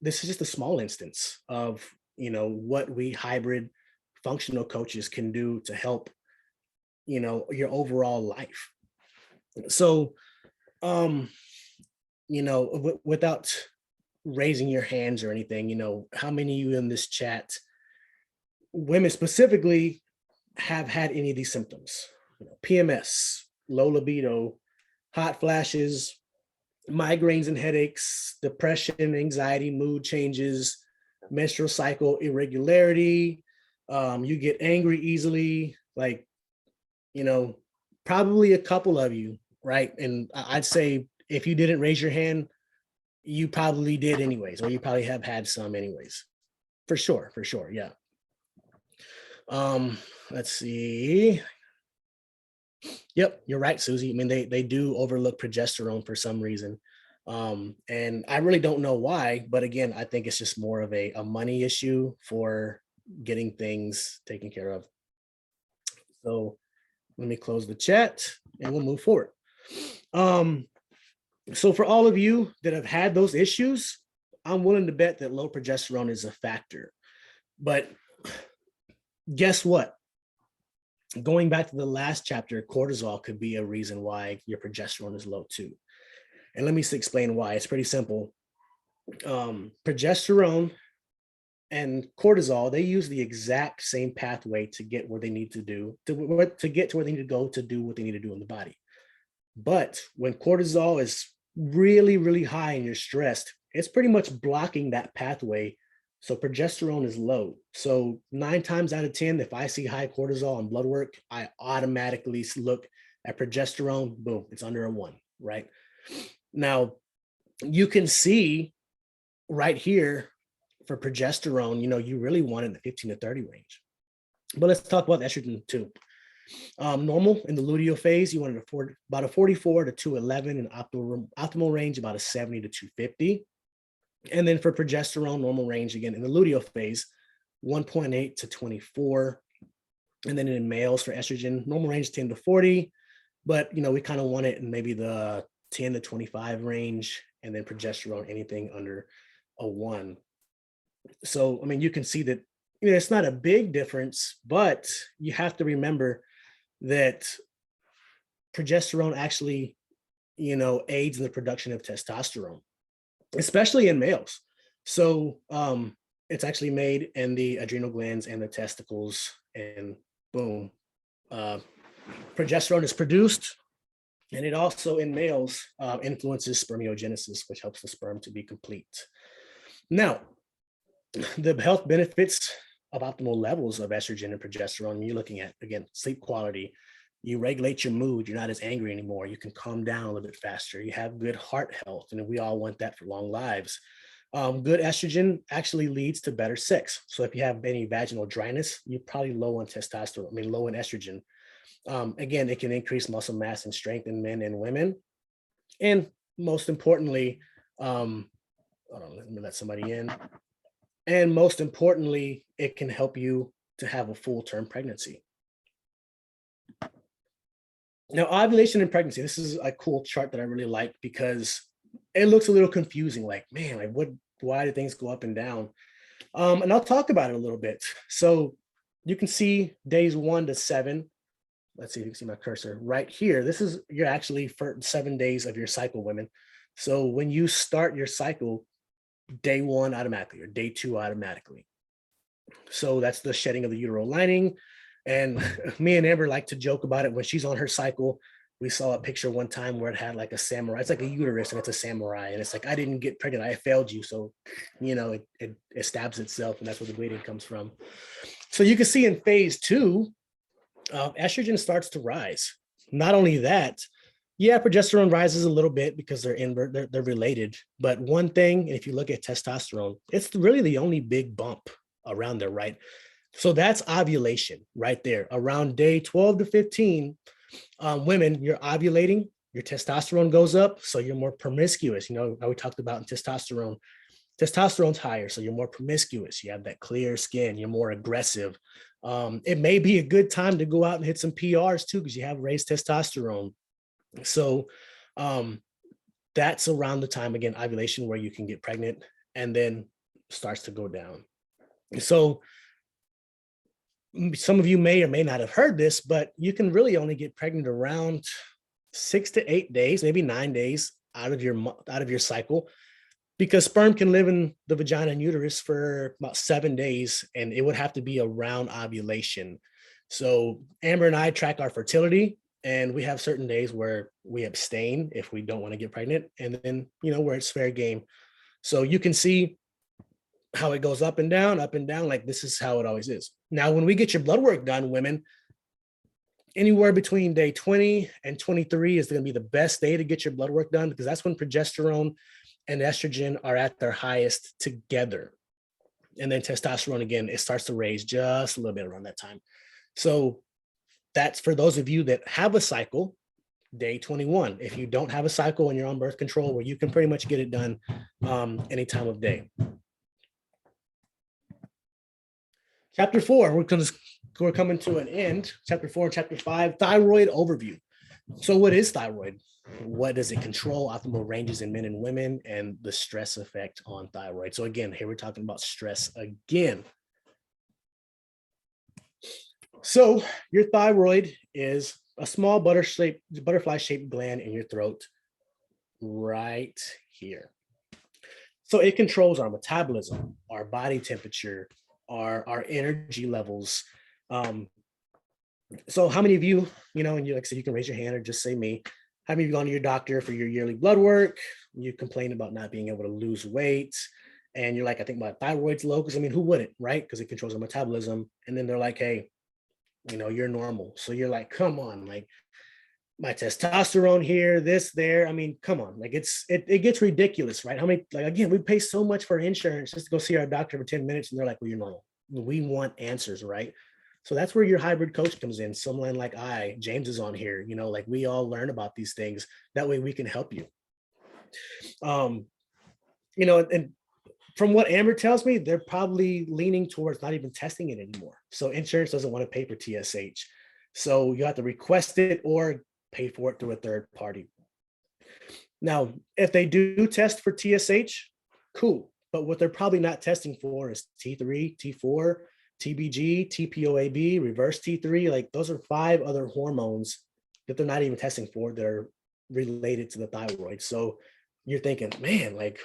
this is just a small instance of, what we hybrid functional coaches can do to help, your overall life. So, without raising your hands or anything, how many of you in this chat, women specifically, have had any of these symptoms? PMS, low libido, hot flashes, migraines and headaches, depression, anxiety, mood changes, menstrual cycle irregularity. You get angry easily, like, probably a couple of you, right? And I'd say if you didn't raise your hand, you probably did anyways, or you probably have had some anyways. For sure, yeah. Let's see. Yep, you're right, Susie. I mean, they do overlook progesterone for some reason. And I really don't know why, but again, I think it's just more of a money issue for getting things taken care of. So let me close the chat and we'll move forward. So for all of you that have had those issues, I'm willing to bet that low progesterone is a factor. But guess what? Going back to the last chapter, cortisol could be a reason why your progesterone is low too. And let me explain why. It's pretty simple. Progesterone and cortisol, they use the exact same pathway to get where they need to do, to get to where they need to go to do what they need to do in the body. But when cortisol is really, really high and you're stressed, it's pretty much blocking that pathway. So progesterone is low. So 9 times out of 10, if I see high cortisol on blood work, I automatically look at progesterone, boom, it's under a 1, right? Now, you can see right here for progesterone, you really want it in the 15 to 30 range. But let's talk about estrogen too. Normal in the luteal phase, you want it about a 44 to 211, and optimal range about a 70 to 250. And then for progesterone, normal range again in the luteal phase, 1.8 to 24. And then in males for estrogen, normal range 10 to 40, but we kind of want it in maybe the 10 to 25 range, and then progesterone anything under a 1. So, I mean, you can see that it's not a big difference, but you have to remember that progesterone actually, aids in the production of testosterone, especially in males. So, it's actually made in the adrenal glands and the testicles, and boom, uh, progesterone is produced. And it also in males influences spermiogenesis, which helps the sperm to be complete. Now, the health benefits of optimal levels of estrogen and progesterone, you're looking at, again, sleep quality. You regulate your mood. You're not as angry anymore. You can calm down a little bit faster. You have good heart health, and we all want that for long lives. Good estrogen actually leads to better sex. So if you have any vaginal dryness, you're probably low on testosterone, low in estrogen. Again, it can increase muscle mass and strength in men and women. And most importantly, hold on, let me let somebody in. And most importantly, it can help you to have a full-term pregnancy. Now, ovulation and pregnancy, this is a cool chart that I really like because it looks a little confusing. Like, man, why do things go up and down? And I'll talk about it a little bit. So you can see days 1 to 7. Let's see if you can see my cursor right here. This is you're actually for 7 days of your cycle, women. So when you start your cycle, day 1 automatically or day 2 automatically. So that's the shedding of the uterine lining. And me and Amber like to joke about it when she's on her cycle. We saw a picture one time where it had like a samurai. It's like a uterus and it's a samurai. And it's like, I didn't get pregnant. I failed you. So, it stabs itself, and that's where the bleeding comes from. So you can see in phase 2, estrogen starts to rise. Not only that, yeah, progesterone rises a little bit because they're related. But one thing, if you look at testosterone, it's really the only big bump around there, right? So that's ovulation right there. Around day 12 to 15, women, you're ovulating, your testosterone goes up, so you're more promiscuous. How we talked about in testosterone. Testosterone's higher, so you're more promiscuous. You have that clear skin. You're more aggressive. It may be a good time to go out and hit some PRs too, because you have raised testosterone. So that's around the time, again, ovulation, where you can get pregnant, and then starts to go down. So some of you may or may not have heard this, but you can really only get pregnant around 6 to 8 days, maybe 9 days out of your cycle, because sperm can live in the vagina and uterus for about 7 days, and it would have to be around ovulation. So Amber and I track our fertility, and we have certain days where we abstain if we don't want to get pregnant, and then, where it's fair game. So you can see how it goes up and down, like this is how it always is. Now, when we get your blood work done, women, anywhere between day 20 and 23 is going to be the best day to get your blood work done, because that's when progesterone and estrogen are at their highest together. And then testosterone, again, it starts to raise just a little bit around that time. So that's for those of you that have a cycle, day 21. If you don't have a cycle and you're on birth control, where you can pretty much get it done any time of day. Chapter 4, we're coming to an end. Chapter 4 and Chapter 5, thyroid overview. So what is thyroid? What does it control? Optimal ranges in men and women, and the stress effect on thyroid. So again, here we're talking about stress again. So your thyroid is a small butterfly-shaped gland in your throat right here. So it controls our metabolism, our body temperature, our energy levels. So how many of you, and you, like I said, you can raise your hand or just say me. How many of you gone to your doctor for your yearly blood work? You complain about not being able to lose weight, and you're like, I think my thyroid's low, because who wouldn't, right? Because it controls our metabolism. And then they're like, hey, you're normal. So you're like, come on, like my testosterone here, this, there. Come on, like it gets ridiculous, right? How many, like, again, we pay so much for insurance just to go see our doctor for 10 minutes, and they're like, well, you're normal. We want answers, right? So that's where your hybrid coach comes in. Someone like James is on here, like we all learn about these things. That way we can help you. And from what Amber tells me, they're probably leaning towards not even testing it anymore. So insurance doesn't want to pay for TSH. So you have to request it, or pay for it through a third party. Now, if they do test for TSH, cool. But what they're probably not testing for is T3, T4, TBG, TPOAB, reverse T3. Like those are 5 other hormones that they're not even testing for that are related to the thyroid. So you're thinking, man, like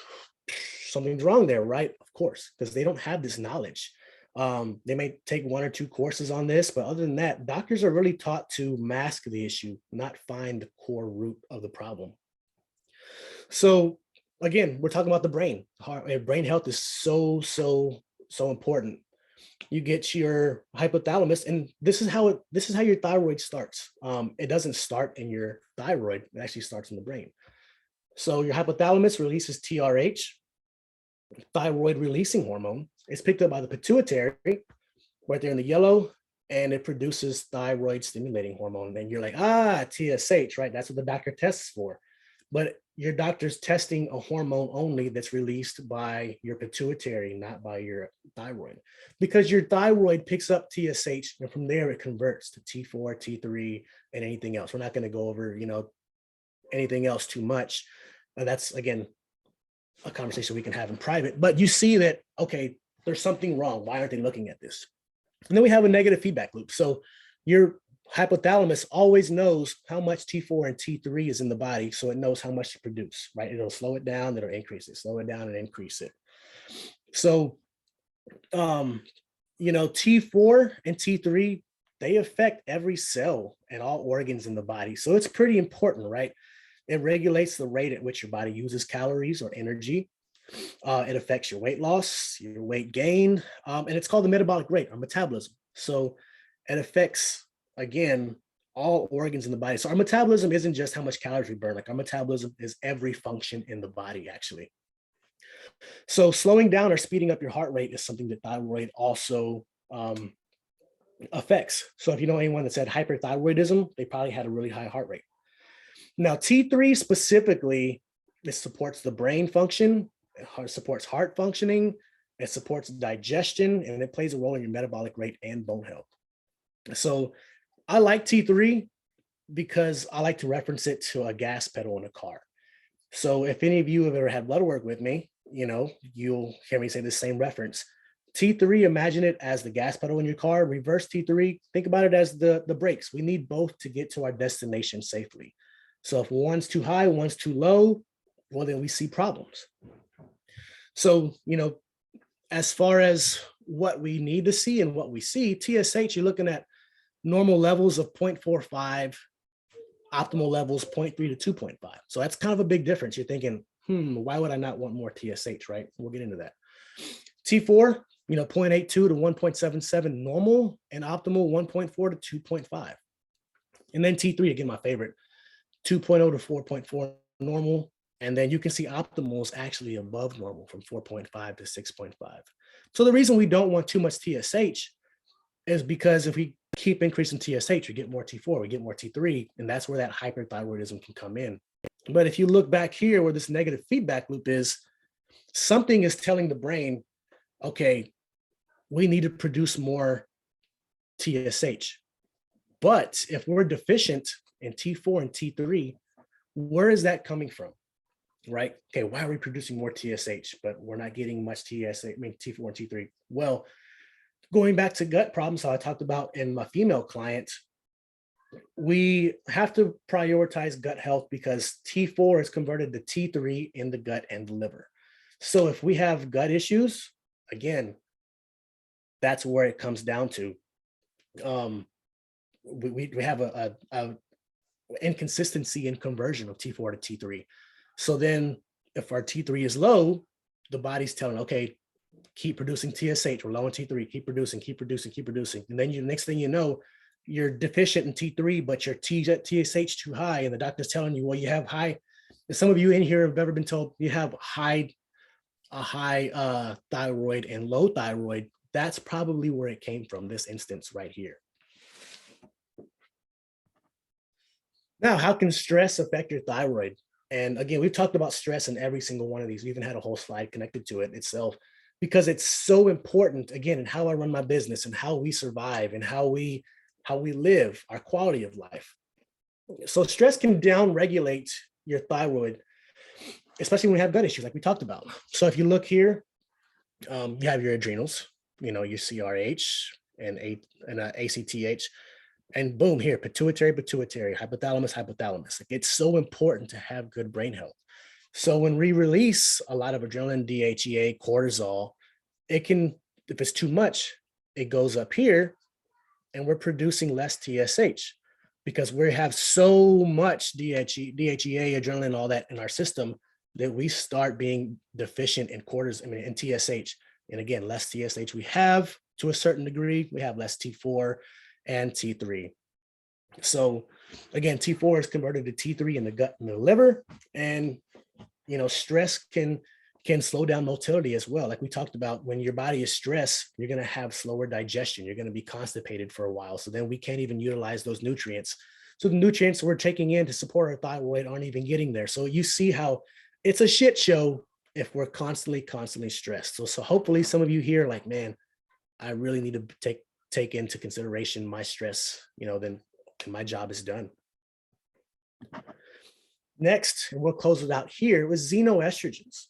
something's wrong there, right? Of course, because they don't have this knowledge. They may take 1 or 2 courses on this, but other than that, doctors are really taught to mask the issue, not find the core root of the problem. So again, we're talking about the brain. Brain health is so important. You get your hypothalamus, and this is how your thyroid starts. It doesn't start in your thyroid; it actually starts in the brain. So your hypothalamus releases TRH, thyroid releasing hormone. It's picked up by the pituitary, right there in the yellow, and it produces thyroid stimulating hormone. And you're like, TSH, right? That's what the doctor tests for. But your doctor's testing a hormone only that's released by your pituitary, not by your thyroid, because your thyroid picks up TSH, and from there it converts to T4, T3, and anything else. We're not going to go over, anything else too much. That's again a conversation we can have in private. But you see that, okay, there's something wrong. Why aren't they looking at this? And then we have a negative feedback loop. So your hypothalamus always knows how much T4 and T3 is in the body, so it knows how much to produce, right? It'll slow it down, it'll increase it, slow it down and increase it. So, T4 and T3, they affect every cell and all organs in the body. So it's pretty important, right? It regulates the rate at which your body uses calories or energy. It affects your weight loss, your weight gain, and it's called the metabolic rate or metabolism. So it affects, again, all organs in the body. So our metabolism isn't just how much calories we burn. Like our metabolism is every function in the body, actually. So slowing down or speeding up your heart rate is something that thyroid also affects. So if you know anyone that's had hyperthyroidism, they probably had a really high heart rate. Now, T3 specifically, it supports the brain function, it supports heart functioning, it supports digestion, and it plays a role in your metabolic rate and bone health. So I like T3 because I like to reference it to a gas pedal in a car. So if any of you have ever had blood work with me, you'll hear me say the same reference. T3, imagine it as the gas pedal in your car. Reverse T3, think about it as the brakes. We need both to get to our destination safely. So if one's too high, one's too low, well, then we see problems. So, as far as what we need to see and what we see, TSH, you're looking at normal levels of 0.45, optimal levels 0.3 to 2.5. So that's kind of a big difference. You're thinking, why would I not want more TSH, right? We'll get into that. T4, 0.82 to 1.77 normal, and optimal 1.4 to 2.5. And then T3, again, my favorite, 2.0 to 4.4 normal. And then you can see optimal is actually above normal from 4.5 to 6.5. So the reason we don't want too much TSH is because if we keep increasing TSH, we get more T4, we get more T3, and that's where that hyperthyroidism can come in. But if you look back here where this negative feedback loop is, something is telling the brain, okay, we need to produce more TSH. But if we're deficient in T4 and T3, where is that coming from? Right? Okay, why are we producing more TSH, but we're not getting much T4 and T3? Well, going back to gut problems, how I talked about in my female client, we have to prioritize gut health because T4 is converted to T3 in the gut and the liver. So if we have gut issues, again, that's where it comes down to. We have a inconsistency in conversion of T4 to T3. So then if our T3 is low, the body's telling, okay, keep producing TSH, we're low in T3, keep producing. And then next thing you know, you're deficient in T3, but your TSH too high. And the doctor's telling you, well, you have high. And some of you in here have ever been told you have a high thyroid and low thyroid. That's probably where it came from, this instance right here. Now, how can stress affect your thyroid? And again, we've talked about stress in every single one of these. We even had a whole slide connected to it itself because it's so important, again, in how I run my business and how we survive and how we live, our quality of life. So stress can down regulate your thyroid, especially when you have gut issues like we talked about. So if you look here, you have your adrenals, your CRH and ACTH, and boom, here, pituitary, hypothalamus, hypothalamus. Like, it's so important to have good brain health. So when we release a lot of adrenaline, DHEA, cortisol, it can, if it's too much, it goes up here and we're producing less TSH because we have so much DHEA, adrenaline, all that in our system that we start being deficient in in TSH. And again, less TSH we have to a certain degree, we have less T4 and T3. So again, T4 is converted to T3 in the gut and the liver. And, stress can slow down motility as well. Like we talked about, when your body is stressed, you're going to have slower digestion. You're going to be constipated for a while. So then we can't even utilize those nutrients. So the nutrients we're taking in to support our thyroid aren't even getting there. So you see how it's a shit show if we're constantly stressed. So hopefully some of you here like, man, I really need to take into consideration my stress, then my job is done. Next, and we'll close it out here, was xenoestrogens.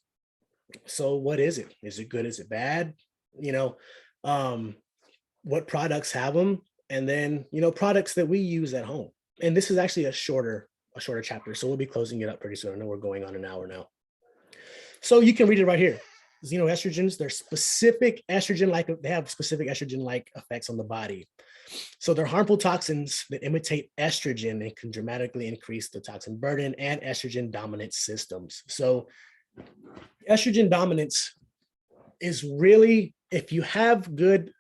So what is it? Is it good? Is it bad? What products have them? And then, products that we use at home. And this is actually a shorter chapter. So we'll be closing it up pretty soon. I know we're going on an hour now. So you can read it right here. Xenoestrogens, they're specific estrogen-like, they have specific estrogen-like effects on the body. So they're harmful toxins that imitate estrogen and can dramatically increase the toxin burden and estrogen dominant systems. So estrogen dominance is really, if you have good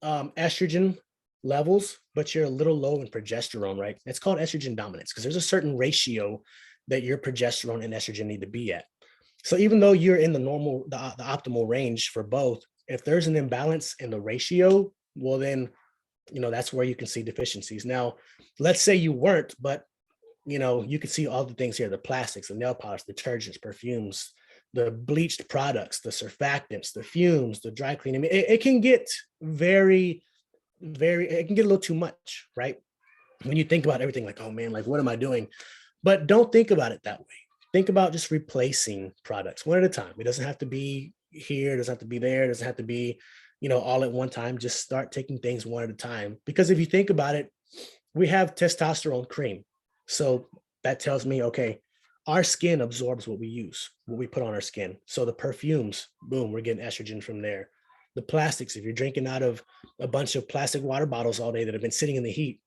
estrogen levels, but you're a little low in progesterone, right? It's called estrogen dominance because there's a certain ratio that your progesterone and estrogen need to be at. So even though you're in the optimal range for both, if there's an imbalance in the ratio, well then, that's where you can see deficiencies. Now, let's say you weren't, but you can see all the things here, the plastics, the nail polish, detergents, perfumes, the bleached products, the surfactants, the fumes, the dry cleaning. It can get it can get a little too much, right? When you think about everything like, oh man, like what am I doing? But don't think about it that way. Think about just replacing products one at a time. It doesn't have to be here, it doesn't have to be there, it doesn't have to be, all at one time. Just start taking things one at a time. Because if you think about it, we have testosterone cream. So that tells me, okay, our skin absorbs what we use, what we put on our skin. So the perfumes, boom, we're getting estrogen from there. The plastics, if you're drinking out of a bunch of plastic water bottles all day that have been sitting in the heat,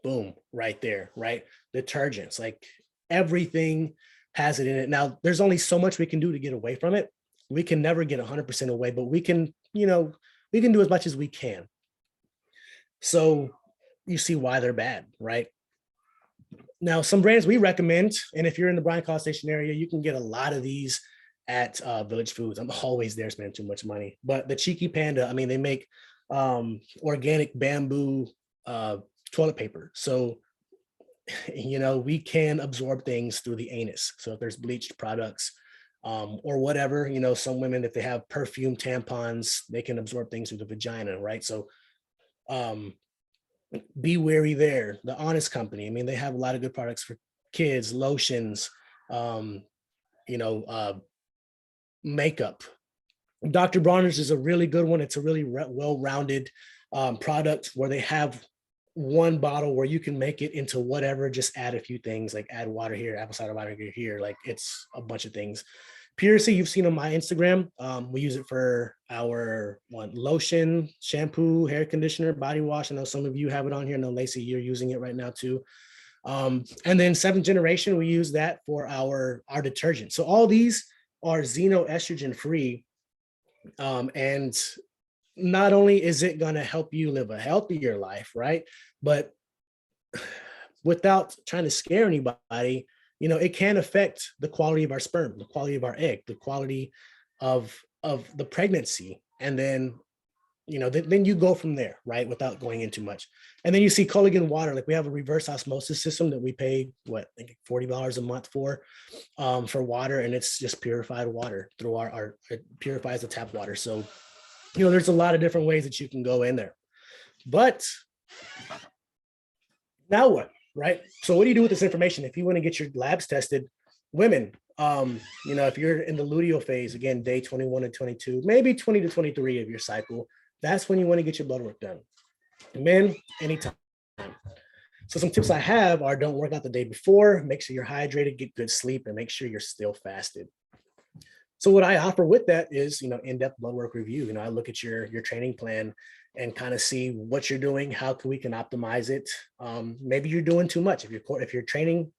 boom, right there, right? Detergents, like everything has it in it. Now, there's only so much we can do to get away from it. We can never get 100% away, but we can, we can do as much as we can. So you see why they're bad, right? Now, some brands we recommend, and if you're in the Bryan College Station area, you can get a lot of these at Village Foods. I'm always there spending too much money. But the Cheeky Panda, I mean, they make organic bamboo toilet paper. So, we can absorb things through the anus. So if there's bleached products or whatever, some women, if they have perfume tampons, they can absorb things through the vagina, right? So be wary there. The Honest Company, I mean, they have a lot of good products for kids, lotions, makeup. Dr. Bronner's is a really good one. It's a really well-rounded product where they have one bottle where you can make it into whatever, just add a few things, like add water here, apple cider vinegar here, like it's a bunch of things. Puracy, you've seen on my Instagram. We use it for our lotion, shampoo, hair conditioner, body wash. I know some of you have it on here. I know Lacey, you're using it right now too. And then 7th Generation, we use that for our detergent. So all these are xenoestrogen free. And not only is it going to help you live a healthier life, right? But without trying to scare anybody, it can affect the quality of our sperm, the quality of our egg, the quality of the pregnancy. And then, then you go from there, right? Without going into much. And then you see Culligan water, like we have a reverse osmosis system that we pay, I think $40 a month for water. And it's just purified water through it purifies the tap water. So, there's a lot of different ways that you can go in there. But Now what, right? So what do you do with this information? If you want to get your labs tested, women, if you're in the luteal phase, again, day 21 to 22, maybe 20 to 23 of your cycle, that's when you want to get your blood work done. Men, anytime. So some tips I have are don't work out the day before, make sure you're hydrated, get good sleep, and make sure you're still fasted. So what I offer with that is, in-depth blood work review. I look at your training plan and kind of see what you're doing, how we can optimize it. Maybe you're doing too much. If you're training